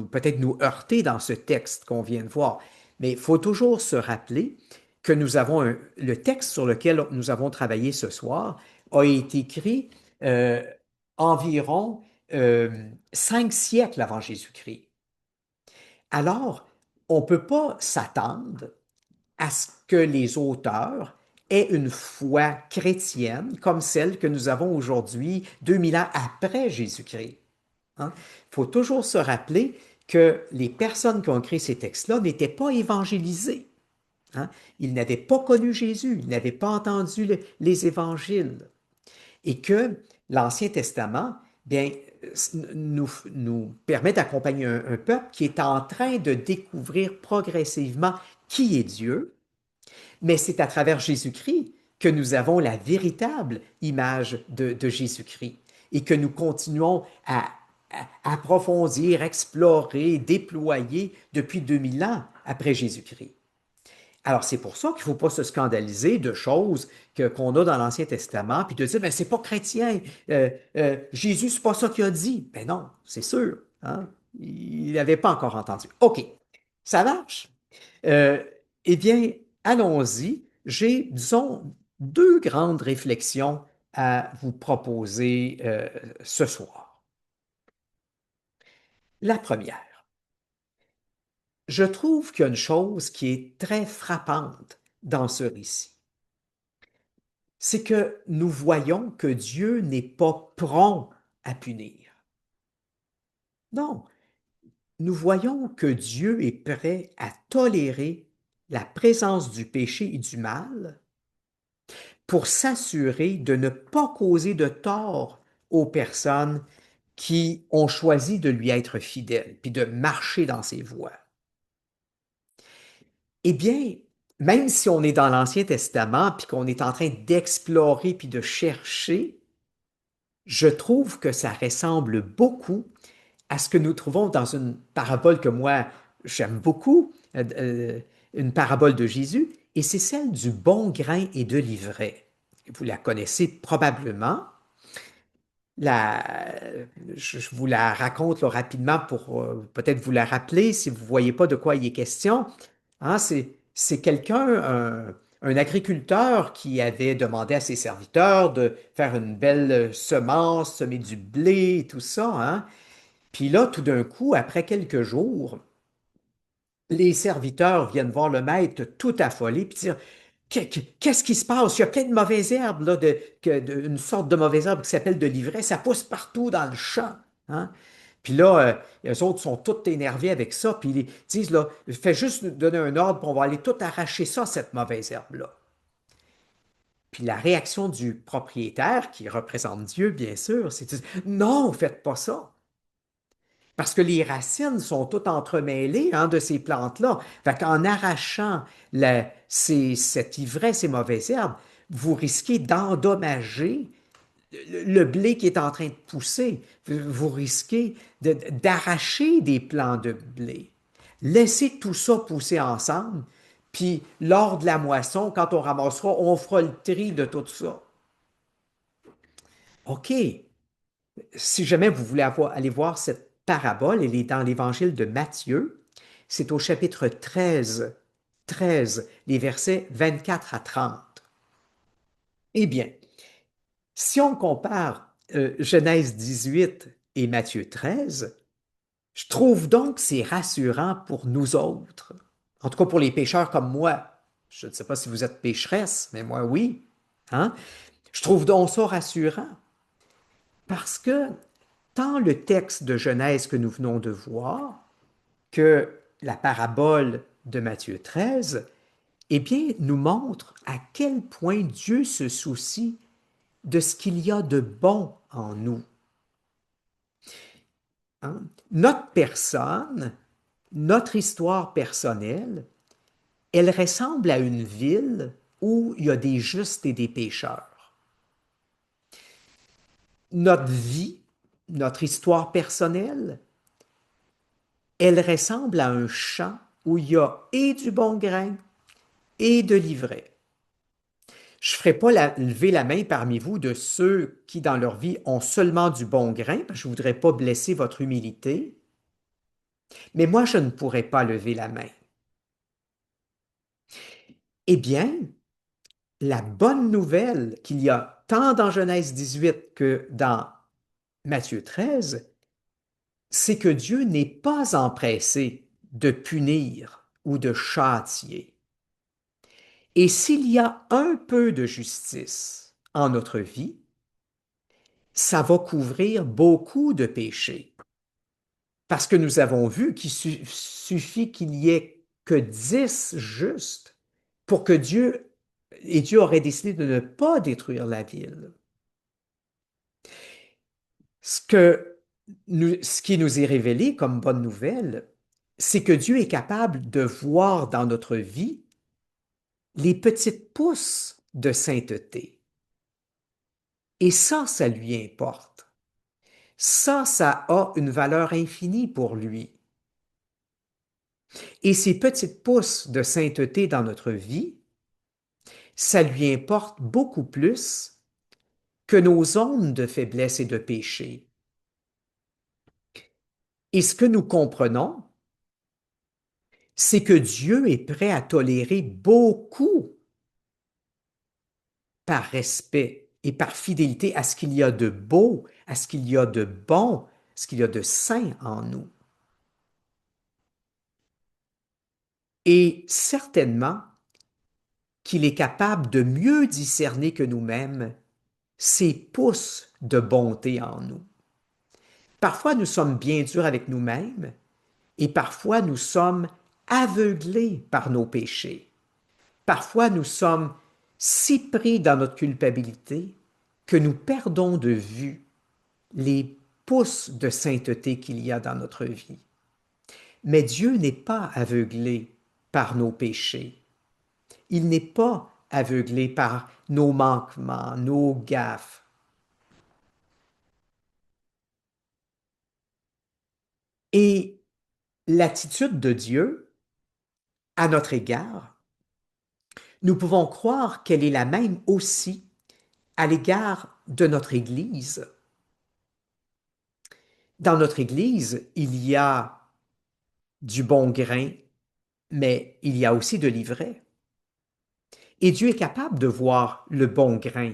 peut-être nous heurter dans ce texte qu'on vient de voir, mais il faut toujours se rappeler que le texte sur lequel nous avons travaillé ce soir a été écrit euh, environ 5 siècles avant Jésus-Christ. Alors, on ne peut pas s'attendre à ce que les auteurs aient une foi chrétienne comme celle que nous avons aujourd'hui, 2000 ans après Jésus-Christ. Hein? Il faut toujours se rappeler que les personnes qui ont écrit ces textes-là n'étaient pas évangélisées. Hein? Ils n'avaient pas connu Jésus, ils n'avaient pas entendu les évangiles. Et que l'Ancien Testament, bien, nous permet d'accompagner un peuple qui est en train de découvrir progressivement qui est Dieu, mais c'est à travers Jésus-Christ que nous avons la véritable image de Jésus-Christ et que nous continuons à approfondir, explorer, déployer depuis 2000 ans après Jésus-Christ. Alors, c'est pour ça qu'il ne faut pas se scandaliser de choses qu'on a dans l'Ancien Testament, puis de dire, mais c'est pas chrétien, Jésus, c'est pas ça qu'il a dit. Ben non, c'est sûr, hein? Il n'avait pas encore entendu. OK, ça marche. Euh, eh bien, allons-y. J'ai, disons, deux grandes réflexions à vous proposer ce soir. La première, je trouve qu'il y a une chose qui est très frappante dans ce récit. C'est que nous voyons que Dieu n'est pas prompt à punir. Non, nous voyons que Dieu est prêt à tolérer la présence du péché et du mal pour s'assurer de ne pas causer de tort aux personnes qui ont choisi de lui être fidèles, puis de marcher dans ses voies. Eh bien, même si on est dans l'Ancien Testament, puis qu'on est en train d'explorer, puis de chercher, je trouve que ça ressemble beaucoup à ce que nous trouvons dans une parabole que moi j'aime beaucoup, une parabole de Jésus, et c'est celle du bon grain et de l'ivraie. Vous la connaissez probablement. La, je vous la raconte là, rapidement pour peut-être vous la rappeler si vous ne voyez pas de quoi il est question. Hein, c'est quelqu'un, un agriculteur qui avait demandé à ses serviteurs de faire une belle semence, semer du blé et tout ça, hein. Puis là, tout d'un coup, après quelques jours, les serviteurs viennent voir le maître tout affolé, puis dire, qu'est-ce qui se passe? Il y a plein de mauvaises herbes, là, une sorte de mauvaise herbe qui s'appelle de l'ivraie, ça pousse partout dans le champ. Hein? Puis là, les autres sont tous énervés avec ça, puis ils disent, là, fais juste nous donner un ordre, puis on va aller tout arracher ça, cette mauvaise herbe-là. Puis la réaction du propriétaire, qui représente Dieu, bien sûr, c'est de dire, non, faites pas ça. Parce que les racines sont toutes entremêlées hein, de ces plantes-là. Fait qu'en arrachant cette ivresse, ces mauvaises herbes, vous risquez d'endommager le blé qui est en train de pousser. Vous risquez d'arracher des plants de blé. Laissez tout ça pousser ensemble, Puis lors de la moisson, quand on ramassera, on fera le tri de tout ça. OK. Si jamais vous voulez aller voir cette parabole, elle est dans l'évangile de Matthieu. C'est au chapitre 13, les versets 24 à 30. Eh bien, si on compare Genèse 18 et Matthieu 13, je trouve donc c'est rassurant pour nous autres. En tout cas pour les pécheurs comme moi. Je ne sais pas si vous êtes pécheresse, mais moi oui. Hein? Je trouve donc ça rassurant parce que tant le texte de Genèse que nous venons de voir que la parabole de Matthieu 13, eh bien, nous montre à quel point Dieu se soucie de ce qu'il y a de bon en nous. Hein? Notre personne, notre histoire personnelle, elle ressemble à une ville où il y a des justes et des pécheurs. Notre vie, notre histoire personnelle, elle ressemble à un champ où il y a et du bon grain et de l'ivraie. Je ne ferai pas lever la main parmi vous de ceux qui, dans leur vie, ont seulement du bon grain, parce que je ne voudrais pas blesser votre humilité, mais moi, je ne pourrais pas lever la main. Eh bien, la bonne nouvelle qu'il y a tant dans Genèse 18 que dans Matthieu 13, c'est que Dieu n'est pas empressé de punir ou de châtier. Et s'il y a un peu de justice en notre vie, ça va couvrir beaucoup de péchés. Parce que nous avons vu qu'il suffit qu'il n'y ait que 10 justes pour que Dieu aurait décidé de ne pas détruire la ville. Ce qui nous est révélé comme bonne nouvelle, c'est que Dieu est capable de voir dans notre vie les petites pousses de sainteté. Et ça lui importe. Ça a une valeur infinie pour lui. Et ces petites pousses de sainteté dans notre vie, ça lui importe beaucoup plus que nos zones de faiblesse et de péché. Et ce que nous comprenons, c'est que Dieu est prêt à tolérer beaucoup par respect et par fidélité à ce qu'il y a de beau, à ce qu'il y a de bon, ce qu'il y a de saint en nous. Et certainement qu'il est capable de mieux discerner que nous-mêmes ces pousses de bonté en nous. Parfois, nous sommes bien durs avec nous-mêmes et parfois, nous sommes aveuglés par nos péchés. Parfois, nous sommes si pris dans notre culpabilité que nous perdons de vue les pousses de sainteté qu'il y a dans notre vie. Mais Dieu n'est pas aveuglé par nos péchés. Il n'est pas aveuglé par nos manquements, nos gaffes. Et l'attitude de Dieu à notre égard, nous pouvons croire qu'elle est la même aussi à l'égard de notre Église. Dans notre Église, il y a du bon grain, mais il y a aussi de l'ivraie. Et Dieu est capable de voir le bon grain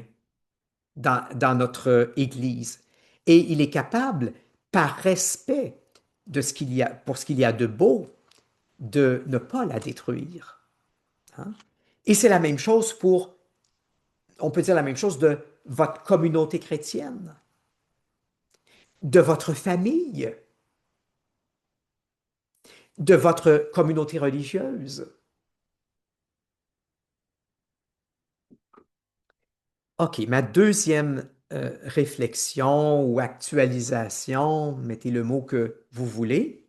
dans notre Église. Et il est capable, par respect de ce qu'il y a, pour ce qu'il y a de beau, de ne pas la détruire. Hein? Et c'est la même chose on peut dire la même chose de votre communauté chrétienne, de votre famille, de votre communauté religieuse. OK, ma deuxième réflexion ou actualisation, mettez le mot que vous voulez.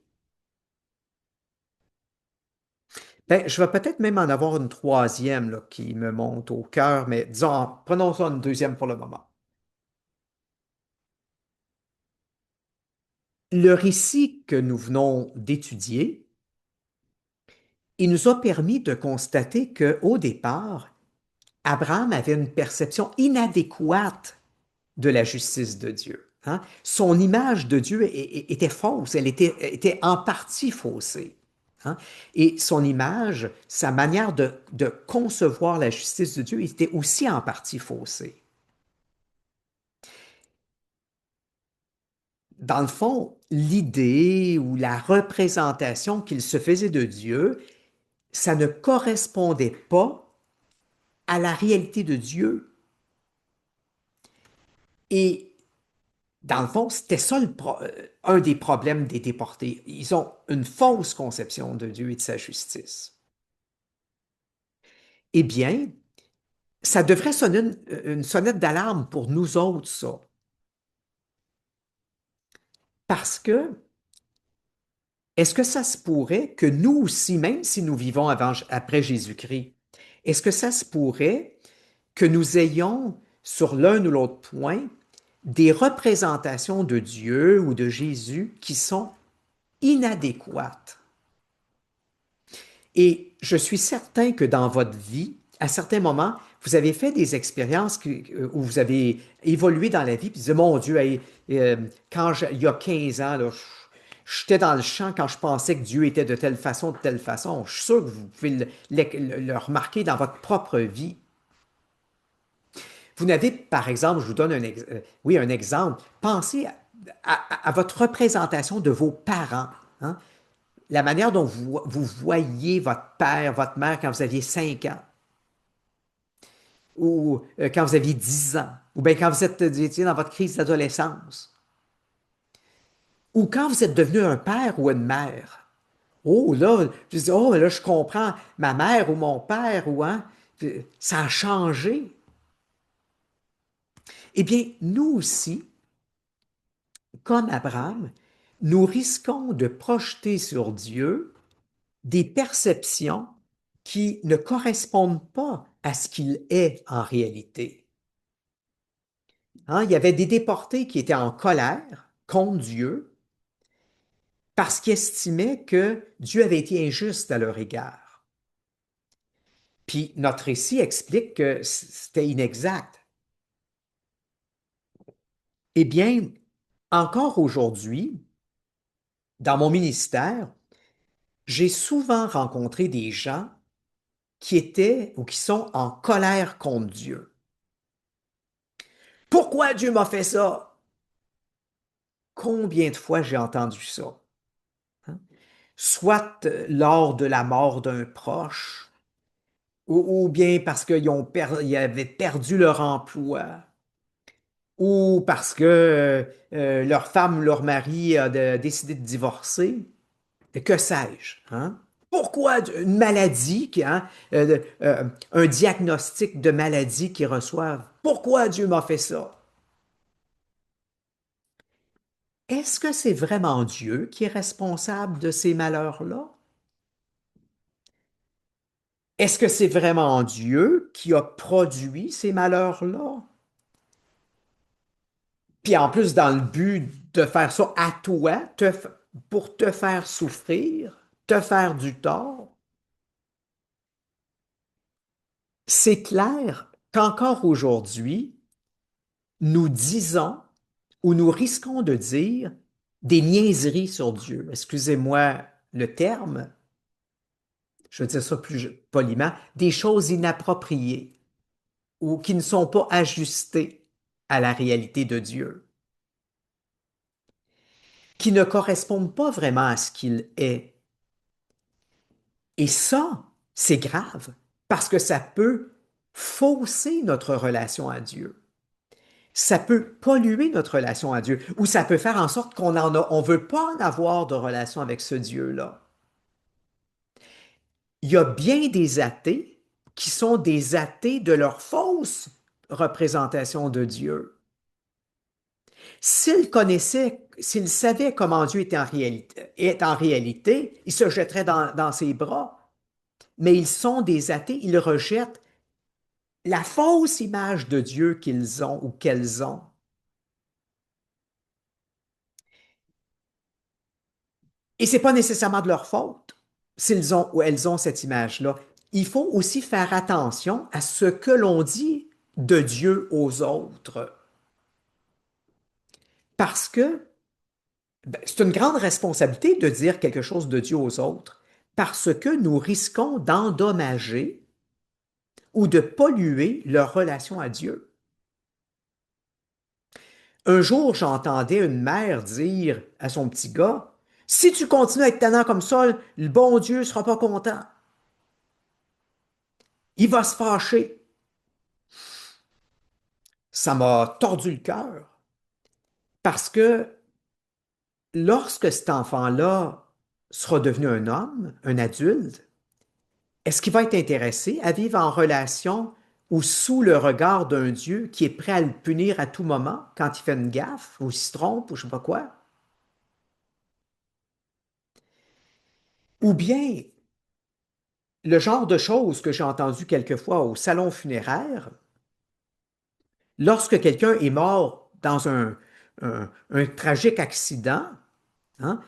Ben, je vais peut-être même en avoir une troisième là, qui me monte au cœur, mais disons, prenons ça une deuxième pour le moment. Le récit que nous venons d'étudier il nous a permis de constater qu'au départ, Abraham avait une perception inadéquate de la justice de Dieu. Hein. Son image de Dieu était fausse, elle était en partie faussée. Hein. Et son image, sa manière de concevoir la justice de Dieu était aussi en partie faussée. Dans le fond, l'idée ou la représentation qu'il se faisait de Dieu, ça ne correspondait pas à la réalité de Dieu. Et dans le fond, c'était ça un des problèmes des déportés. Ils ont une fausse conception de Dieu et de sa justice. Eh bien, ça devrait sonner une sonnette d'alarme pour nous autres, ça. Parce que, est-ce que ça se pourrait que nous aussi, même si nous vivons après Jésus-Christ, est-ce que ça se pourrait que nous ayons sur l'un ou l'autre point des représentations de Dieu ou de Jésus qui sont inadéquates? Et je suis certain que dans votre vie, à certains moments, vous avez fait des expériences où vous avez évolué dans la vie, puis vous dites, mon Dieu, hey, il y a 15 ans, là, j'étais dans le champ quand je pensais que Dieu était de telle façon, de telle façon. Je suis sûr que vous pouvez le remarquer dans votre propre vie. Vous n'avez, par exemple, je vous donne oui, un exemple, pensez à votre représentation de vos parents. Hein? La manière dont vous voyez votre père, votre mère quand vous aviez 5 ans, ou quand vous aviez 10 ans, ou bien quand vous étiez dans votre crise d'adolescence, ou quand vous êtes devenu un père ou une mère. Oh là, je dis, oh là, je comprends, ma mère ou mon père, ou hein, ça a changé. Eh bien, nous aussi, comme Abraham, nous risquons de projeter sur Dieu des perceptions qui ne correspondent pas à ce qu'il est en réalité. Hein, il y avait des déportés qui étaient en colère contre Dieu parce qu'ils estimaient que Dieu avait été injuste à leur égard. Puis notre récit explique que c'était inexact. Eh bien, encore aujourd'hui, dans mon ministère, j'ai souvent rencontré des gens qui étaient ou qui sont en colère contre Dieu. Pourquoi Dieu m'a fait ça? Combien de fois j'ai entendu ça? Hein? Soit lors de la mort d'un proche, ou bien parce ils avaient perdu leur emploi, ou parce que leur femme ou leur mari a décidé de divorcer, que sais-je, hein? Pourquoi une maladie, hein, un diagnostic de maladie qu'ils reçoivent? Pourquoi Dieu m'a fait ça? Est-ce que c'est vraiment Dieu qui est responsable de ces malheurs-là? Est-ce que c'est vraiment Dieu qui a produit ces malheurs-là? Puis en plus, dans le but de faire ça à toi, pour te faire souffrir, te faire du tort, c'est clair qu'encore aujourd'hui, nous disons ou nous risquons de dire des niaiseries sur Dieu. Excusez-moi le terme, je veux dire ça plus poliment, des choses inappropriées ou qui ne sont pas ajustées à la réalité de Dieu, qui ne correspondent pas vraiment à ce qu'il est. Et ça, c'est grave parce que ça peut fausser notre relation à Dieu. Ça peut polluer notre relation à Dieu ou ça peut faire en sorte on veut pas en avoir de relation avec ce Dieu-là. Il y a bien des athées qui sont des athées de leur fausse représentation de Dieu. S'ils connaissaient, s'ils savaient comment Dieu est en réalité, ils se jetteraient dans ses bras. Mais ils sont des athées, ils rejettent la fausse image de Dieu qu'ils ont ou qu'elles ont. Et c'est pas nécessairement de leur faute. s'ils ont ou elles ont cette image-là. Il faut aussi faire attention à ce que l'on dit de Dieu aux autres. Parce que ben, c'est une grande responsabilité de dire quelque chose de Dieu aux autres, parce que nous risquons d'endommager ou de polluer leur relation à Dieu. Un jour, j'entendais une mère dire à son petit gars, si tu continues à être tannant comme ça, le bon Dieu ne sera pas content. Il va se fâcher. Ça m'a tordu le cœur parce que lorsque cet enfant-là sera devenu un homme, un adulte, est-ce qu'il va être intéressé à vivre en relation ou sous le regard d'un Dieu qui est prêt à le punir à tout moment quand il fait une gaffe ou s'il se trompe ou je ne sais pas quoi? Ou bien le genre de choses que j'ai entendu quelquefois au salon funéraire, lorsque quelqu'un est mort dans un tragique accident, hein,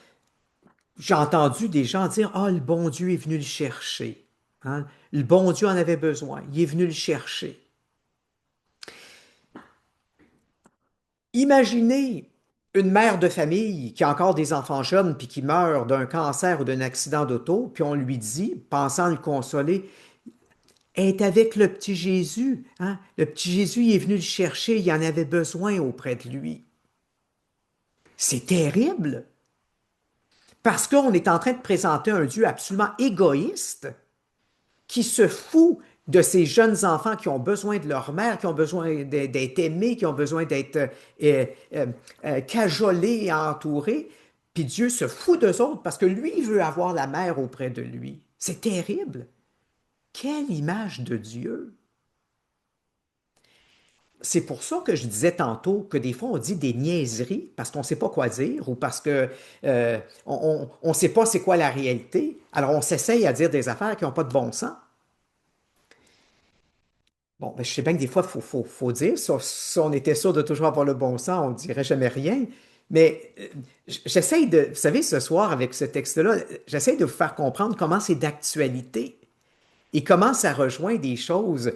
j'ai entendu des gens dire, ah, le bon Dieu est venu le chercher. Hein. Le bon Dieu en avait besoin. Il est venu le chercher. Imaginez une mère de famille qui a encore des enfants jeunes puis qui meurt d'un cancer ou d'un accident d'auto, puis on lui dit, pensant le consoler, est avec le petit Jésus. Hein. Le petit Jésus il est venu le chercher, il en avait besoin auprès de lui. C'est terrible parce qu'on est en train de présenter un Dieu absolument égoïste qui se fout de ces jeunes enfants qui ont besoin de leur mère, qui ont besoin d'être aimés, qui ont besoin d'être cajolés et entourés. Puis Dieu se fout d'eux autres parce que lui, il veut avoir la mère auprès de lui. C'est terrible. Quelle image de Dieu! C'est pour ça que je disais tantôt que des fois on dit des niaiseries parce qu'on ne sait pas quoi dire ou parce que on ne sait pas c'est quoi la réalité. Alors on s'essaye à dire des affaires qui n'ont pas de bon sens. Bon, ben, je sais bien que des fois, faut dire, si on était sûr de toujours avoir le bon sens, on ne dirait jamais rien. Mais j'essaye de, vous savez, ce soir, avec ce texte-là, j'essaye de vous faire comprendre comment c'est d'actualité et comment ça rejoint des choses.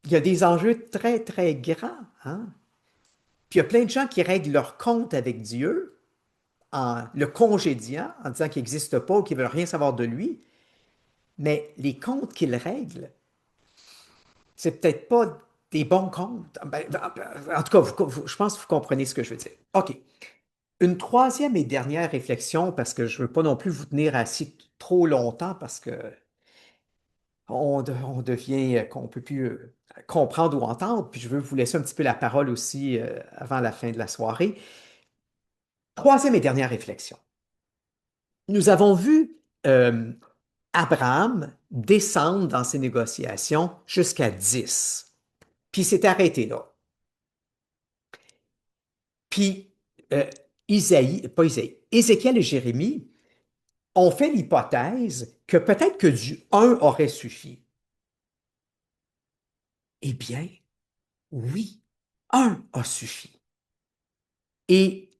Il y a des enjeux très, très grands, hein? Puis il y a plein de gens qui règlent leur compte avec Dieu en le congédiant, en disant qu'il n'existe pas ou qu'ils ne veulent rien savoir de lui. Mais les comptes qu'ils règlent, c'est peut-être pas des bons comptes. En tout cas, je pense que vous comprenez ce que je veux dire. OK. Une troisième et dernière réflexion, parce que je ne veux pas non plus vous tenir assis trop longtemps, parce que on devient qu'on ne peut plus comprendre ou entendre, puis je veux vous laisser un petit peu la parole aussi avant la fin de la soirée. Troisième et dernière réflexion. Nous avons vu Abraham descendre dans ses négociations jusqu'à 10, puis il s'est arrêté là. Puis pas Isaïe, Ézéchiel et Jérémie ont fait l'hypothèse que peut-être que du un aurait suffi. Eh bien, oui, un a suffi. Et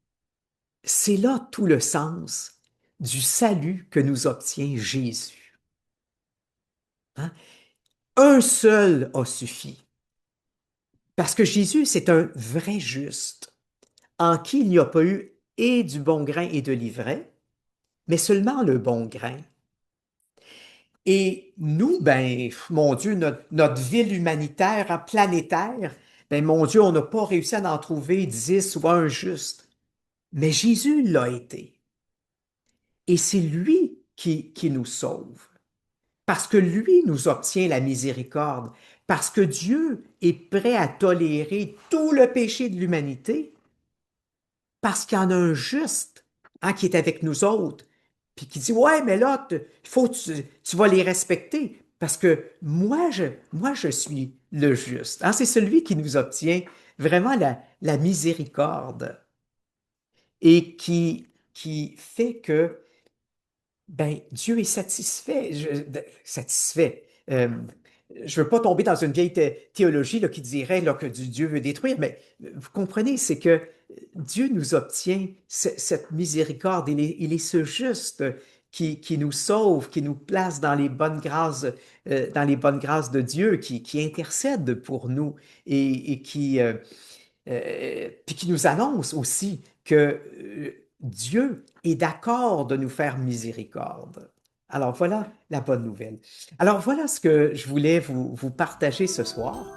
c'est là tout le sens du salut que nous obtient Jésus. Hein? Un seul a suffi. Parce que Jésus, c'est un vrai juste, en qui il n'y a pas eu et du bon grain et de l'ivraie, mais seulement le bon grain. Et nous, ben, mon Dieu, notre ville humanitaire, hein, planétaire, ben, mon Dieu, on n'a pas réussi à en trouver 10 ou un juste. Mais Jésus l'a été. Et c'est lui qui nous sauve. Parce que lui nous obtient la miséricorde. Parce que Dieu est prêt à tolérer tout le péché de l'humanité. Parce qu'il y en a un juste, hein, qui est avec nous autres. Puis qui dit, ouais, mais là, il faut tu vas les respecter. Parce que moi, je suis le juste. Hein, c'est celui qui nous obtient vraiment la miséricorde et qui fait que ben, Dieu est satisfait. Satisfait. Je ne veux pas tomber dans une vieille théologie là, qui dirait là, que Dieu veut détruire, mais vous comprenez, c'est que Dieu nous obtient cette miséricorde. Il est ce juste qui nous sauve, qui nous place dans les bonnes grâces de Dieu, qui intercède pour nous et puis qui nous annonce aussi que Dieu est d'accord de nous faire miséricorde. Alors voilà la bonne nouvelle. Alors voilà ce que je voulais vous partager ce soir.